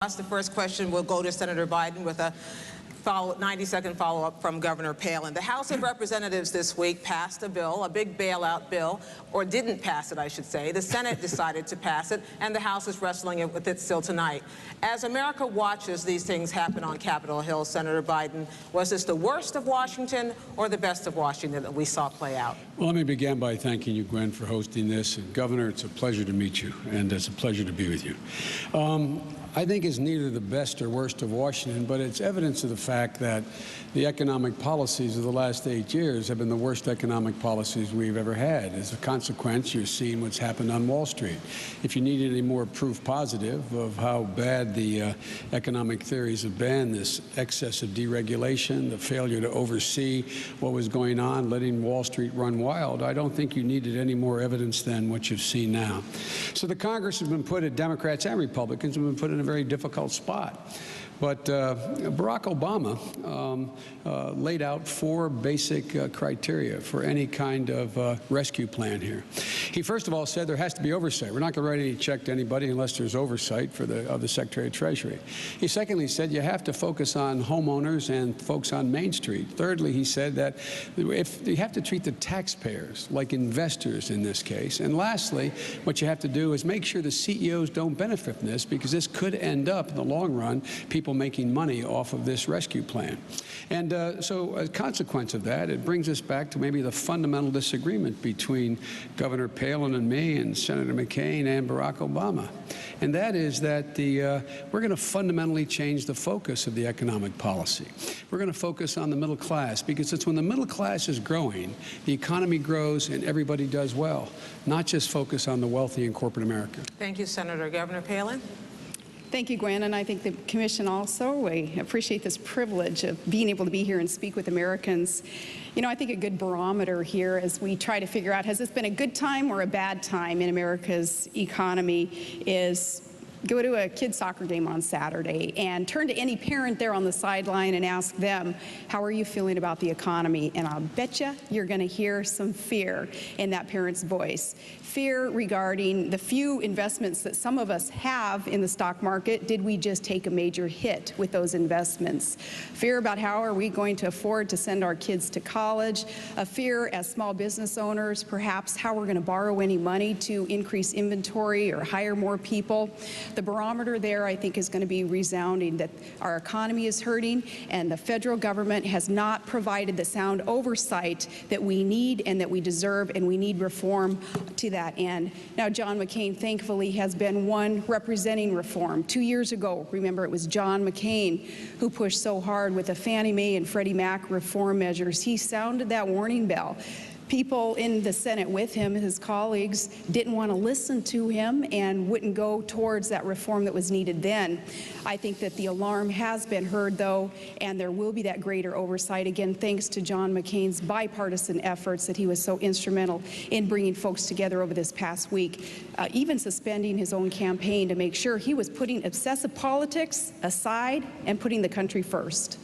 The first question will go to Senator Biden with a 90-second follow-up from Governor Palin. The House of Representatives this week passed a bill, a big bailout bill, or didn't pass it, I should say. The Senate decided to pass it, and the House is wrestling with it still tonight. As America watches these things happen on Capitol Hill, Senator Biden, was this the worst of Washington or the best of Washington that we saw play out? Well, let me begin by thanking you, Gwen, for hosting this. And Governor, it's a pleasure to meet you, and it's a pleasure to be with you. I think it's neither the best or worst of Washington, but it's evidence of the fact that the economic policies of the last 8 years have been the worst economic policies we've ever had. As a consequence, you're seeing what's happened on Wall Street. If you need any more proof positive of how bad the economic theories have been, this excess of deregulation, the failure to oversee what was going on, letting Wall Street run wild, I don't think you needed any more evidence than what you've seen now. So the Congress has been put, Democrats and Republicans have been put in a very difficult spot. But Barack Obama laid out 4 basic criteria for any kind of rescue plan here. He first of all said there has to be oversight. We're not going to write any check to anybody unless there's oversight of the Secretary of Treasury. He secondly said you have to focus on homeowners and folks on Main Street. Thirdly, he said that if you have to treat the taxpayers like investors in this case. And lastly, what you have to do is make sure the CEOs don't benefit from this, because this could end up in the long run people making money off of this rescue plan. And so a consequence of that, it brings us back to maybe the fundamental disagreement between Governor Palin and me and Senator McCain and Barack Obama. And that is that we're going to fundamentally change the focus of the economic policy. We're going to focus on the middle class, because it's when the middle class is growing, the economy grows and everybody does well, not just focus on the wealthy in corporate America. Thank you, Senator. Governor Palin? Thank you, Gwen, and I think the Commission also, we appreciate this privilege of being able to be here and speak with Americans. You know, I think a good barometer here as we try to figure out, has this been a good time or a bad time in America's economy, is go to a kid's soccer game on Saturday and turn to any parent there on the sideline and ask them, how are you feeling about the economy? And I'll bet you're going to hear some fear in that parent's voice. Fear regarding the few investments that some of us have in the stock market. Did we just take a major hit with those investments? Fear about how are we going to afford to send our kids to college? A fear as small business owners, perhaps how we're going to borrow any money to increase inventory or hire more people. The barometer there, I think, is going to be resounding, that our economy is hurting and the federal government has not provided the sound oversight that we need and that we deserve, and we need reform to that end. Now, John McCain, thankfully, has been one representing reform. 2 years ago, remember, it was John McCain who pushed so hard with the Fannie Mae and Freddie Mac reform measures. He sounded that warning bell. People in the Senate with him, his colleagues, didn't want to listen to him and wouldn't go towards that reform that was needed then. I think that the alarm has been heard, though, and there will be that greater oversight, again, thanks to John McCain's bipartisan efforts that he was so instrumental in bringing folks together over this past week, even suspending his own campaign to make sure he was putting obsessive politics aside and putting the country first.